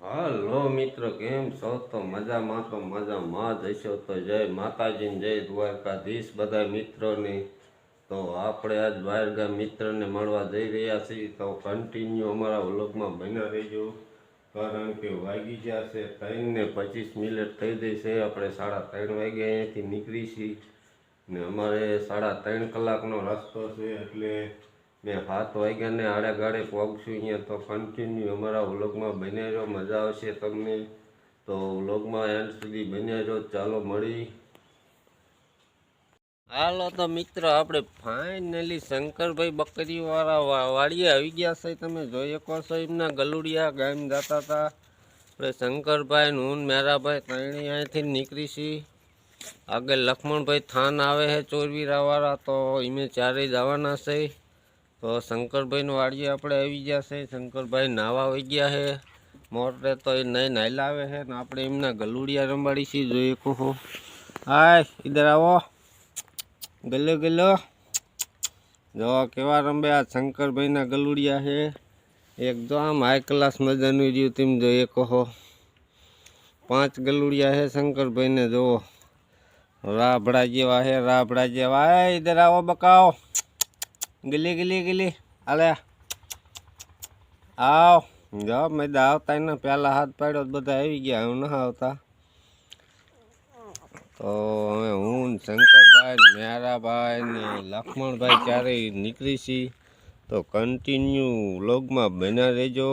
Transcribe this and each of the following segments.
હાલો મિત્રો, કેમ છો? તો મજામાં જ હશો. તો જય માતાજી, જય દ્વારકાધીશ બધા મિત્રોને. તો આપણે આજ બહારગામ મિત્રને મળવા જઈ રહ્યા છીએ. તો કન્ટિન્યુ અમારા વ્લોગમાં બન્યા રહેજો, કારણ કે વાગી ગયા છે 3:25 થઈ ગઈ છે. આપણે 3:30 વાગે અહીંયાથી નીકળી છીએ ને અમારે 3.5 કલાકનો રસ્તો છે, એટલે મેં 7 વાગ્યાને આડે ગાડે પહોંચશું અહીંયા. તો કન્ટિન્યુ અમારા વ્લોગમાં બન્યા રહ્યો, મજા આવશે તમને. તો વ્લોગમાં એન્ડ સુધી બન્યા રહ્યો. ચાલો મળી. હાલો તો મિત્રો, આપણે ફાઇનલી શંકરભાઈ બકરીવાળા વાડીએ આવી ગયા છે. તમે જોઈ શકો છો, એમના ગલુડિયા ગામ જતા હતા. આપણે શંકરભાઈ હું મેરાભાઈ ત્રણેય અહીંથી નીકળી છીએ. આગળ લક્ષ્મણભાઈ થાન આવે છે ચોરવીરાવાળા, તો એમે ચારેય જવાના છે. તો શંકરભાઈનો વાડીએ આપણે આવી ગયા છે. શંકરભાઈ નાવા આવી ગયા છે મોટરે, તો એ નહીં નાયલા આવે છે ને આપણે એમના ગલુડિયા રંબાડી છીએ. જોઈ કહો, હાય ઇધર આવો, ગલ્લો ગલ્લો જો કેવા રંબે. આ શંકરભાઈના ગલુડિયા છે એકદમ હાઈ ક્લાસ મજાનું રહ્યું. તેમ જોઈએ કહો, 5 ગલુડિયા છે શંકરભાઈને. જુઓ રાભડા જેવા છે, રાભડા જેવા. હાય ઇધર આવો બકાઓ, ગલી ગલી ગલી આલે આવ. જો મેં આવતા એને પહેલા હાથ પાડ્યો, બધા આવી ગયા. હું ન આવતા. તો હવે હું શંકરભાઈ, મેરાભાઈ ને લક્ષ્મણભાઈ ચારેય નીકળી છીએ. તો કન્ટિન્યુ વ્લોગમાં બન્યા રહેજો.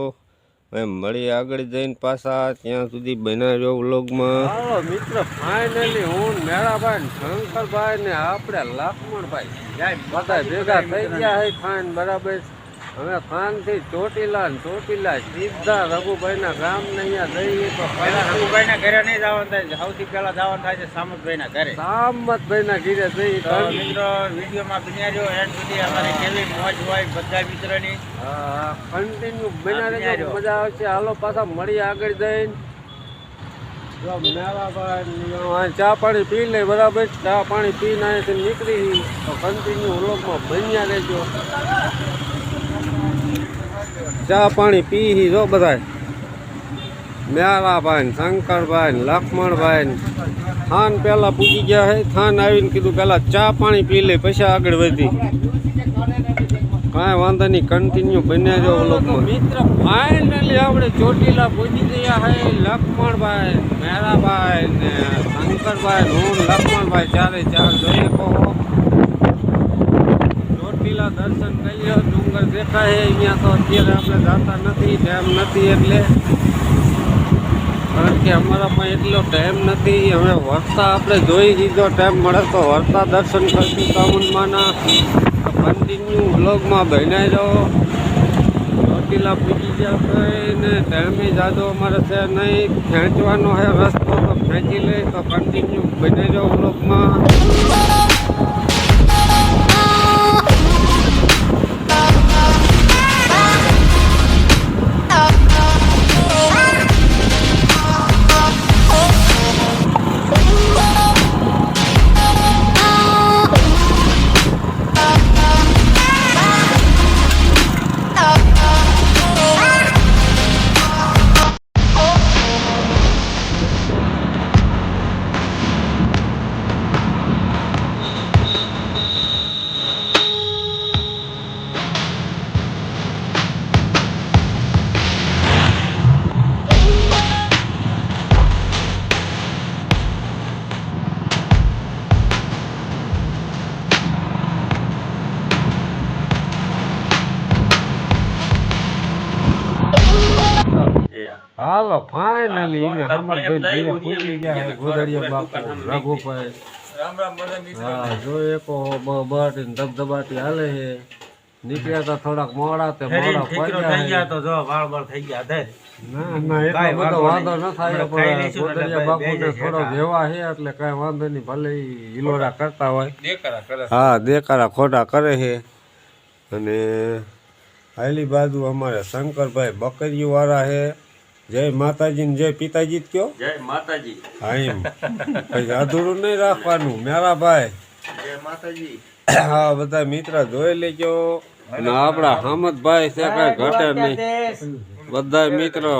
એમ મળી આગળ જઈને પાછા, ત્યાં સુધી બન્યા રહ્યો વ્લોગમાં. હાલો મિત્રો, ફાઇનલી હું મેરાભાઈ, શંકરભાઈ ને આપણે લક્ષ્મણભાઈ બધા ભેગા થઈ ગયા છે. ફાઇન બરાબર. હવે ખાનથી ચોટીલા ને ચોટીલા સીધા રઘુભાઈના ગામ ને અહીંયા જઈએ. તો રઘુભાઈના ઘરે નહીં જવાનું થાય, સૌથી પહેલા જવાનું થાય છે સામતભાઈના ઘરે. સામતભાઈના ઘરે જઈએ. મિત્રો વિડીયોમાં બન્યા રહ્યો એન્ડ સુધી. અમારી કેવી મોજ હોય બધા મિત્રોની. હા, કન્ટિન્યુ બન્યા રહેજો, મજા આવશે. હાલો પાછા મળી આગળ જઈને. ચા પાણી પી લે બરાબર. ચા પાણી પીને અહીંયાથી નીકળી. તો કન્ટિન્યુ વ્લોગમાં બન્યા રહેજો. ચા પાણી પી જો બધા. મેરાભાઈ, શંકરભાઈ, લક્ષ્મણભાઈ થાન પહેલા પૂજી ગયા છે. થાન આવીને કીધું પહેલા ચા પાણી પી લે, પછી આગળ વધી. કાંઈ વાંધો નહીં, કન્ટિન્યુ બન્યા જો વ્લોગમાં. મિત્ર ફાઇનલી આપણે ચોટીલા પૂજી ગયા છે. લક્ષ્મણભાઈ, મેરાભાઈ ને શંકરભાઈ, હું લક્ષ્મણભાઈ ચારે ચાર જોઈએ કહો. ચોટીલા દર્શન કરીએ, ડુંગર દેખાય અહીંયા. તો અત્યારે આપણે જતા નથી, ટાઈમ નથી એટલે, કારણ કે અમારામાં એટલો ટાઈમ નથી. હવે વરસા આપણે જોઈ દીધો, ટાઈમ મળે તો વરસા દર્શન કરશું ચામુંડમાના. કન્ટિન્યુ વ્લોગમાં બન્યા જાઓ. ચોટીલા પૂજી ગયા ને ટાઈમે જાજો અમારે છે નહીં. ખેંચવાનો છે રસ્તો, તો ખેંચી લે. તો કન્ટિન્યુ બન્યા જાઓ વ્લોગમાં. હાલો ફાઇનલી પૂછી ગયા ગોદડિયા બાપુ રઘુભાઈ. હા જોઈએ બહાટી ધબધબાટી હાલે છે. નીકળ્યા હતા થોડાક મોડા, તે મોડા પહોંચ્યા તો જો વાળ વાળ થઈ ગયા. ના ના એટલો બધો વાંધો ન થાય, પણ ગોદડિયા બાપુને થોડો જેવા છે એટલે કઈ વાંધો નહીં. ભલે હિલોરા કરતા હોય, હા દેકારા ખોટા કરે છે. અને હાલી બાજુ અમારે શંકરભાઈ બકરીઓ વાળા છે. જય માતાજી ને જય પિતાજી જ કયો. જય માતાજી. હા એમ પછી અધૂરું નહીં રાખવાનું. મેરાભાઈ જય માતાજી. હા બધા મિત્ર જોઈ લેજો. અને આપણા હામદભાઈ છે કઈ ઘટે નહીં. બધા મિત્રો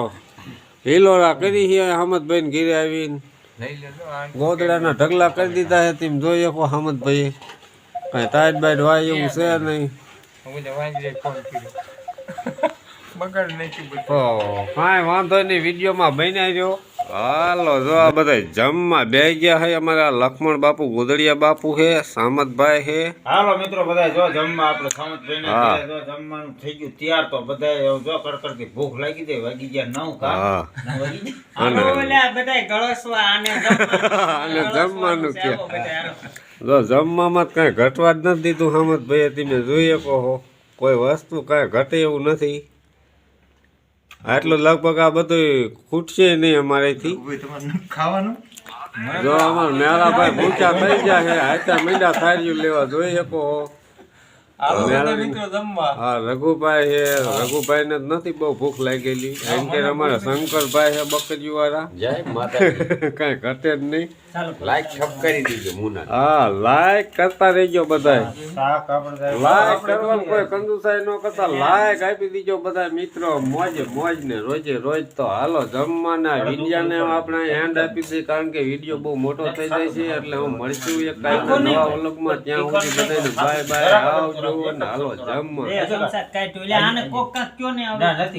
હિલોરા કરી છે હામદભાઈ ને ઘીરે આવીને ગોદડાના ઢગલા કરી દીધા છે. તેમ જોઈ શકો હામદભાઈ કઈ ટાઈટ બાઈટ વાય એવું છે નહીં. કાંઈ વાંધો નહીં, વિડીયોમાં બન્યા રહ્યો. હાલો જો આ બધા જમવા બે ગયા છે. અમારા લક્ષ્મણ બાપુ ગોદડિયા બાપુ છે, સામતભાઈ છે. હાલો મિત્રો બધા જો જમવા આપણે સામતભાઈને હા. ઘરે જો જમવાનું થઈ ગયું તૈયાર. તો બધા જો કડકડતી ભૂખ લાગી દે. વાગી ગયા 9 કા હા 9 વાગી ગયા. અને અને જમવાનું કે જો જમવામાં કઈ ઘટવા જ નથી દીધું હામદભાઈ. તમે જોઈ શકો છો કોઈ વસ્તુ કઈ ઘટે એવું નથી. આટલું લગભગ આ બધું ખૂટશે નહીં અમારેથી. ખાવાનું જો અમારા મેળાભાઈ ભૂખ્યા થઈ ગયા છે, હાથા મીંડા થાળીઓ લેવા જોઈ શકો છો. હા રઘુભાઈ છે, રઘુભાઈ ને નથી બહુ ભૂખ લાગેલી. એમ કે અમારા શંકરભાઈ છે બકરીઓ વાળા, જય માતાજી. કઈ ઘટે જ નહીં. લાઈક છપ કરી દીજો મુના. હા લાઈક કરતા રહેજો બધા. શાક આપણે લાઈક કરવાનું કોઈ કંજુસાઈ ન કરતા લાઈક આપી દીજો બધા મિત્રો. મોજે મોજ ને રોજે રોજ. તો હાલો જમવાના વિડીયાને આપણે હેન્ડ આપી દઈએ, કારણ કે વિડીયો બહુ મોટો થઈ જાય છે. એટલે હું મળશું એક કાંઈ નવા વ્લોગમાં. ત્યાં સુધી બધાને બાય બાય આવજો અને હાલો જમવા. ના નથી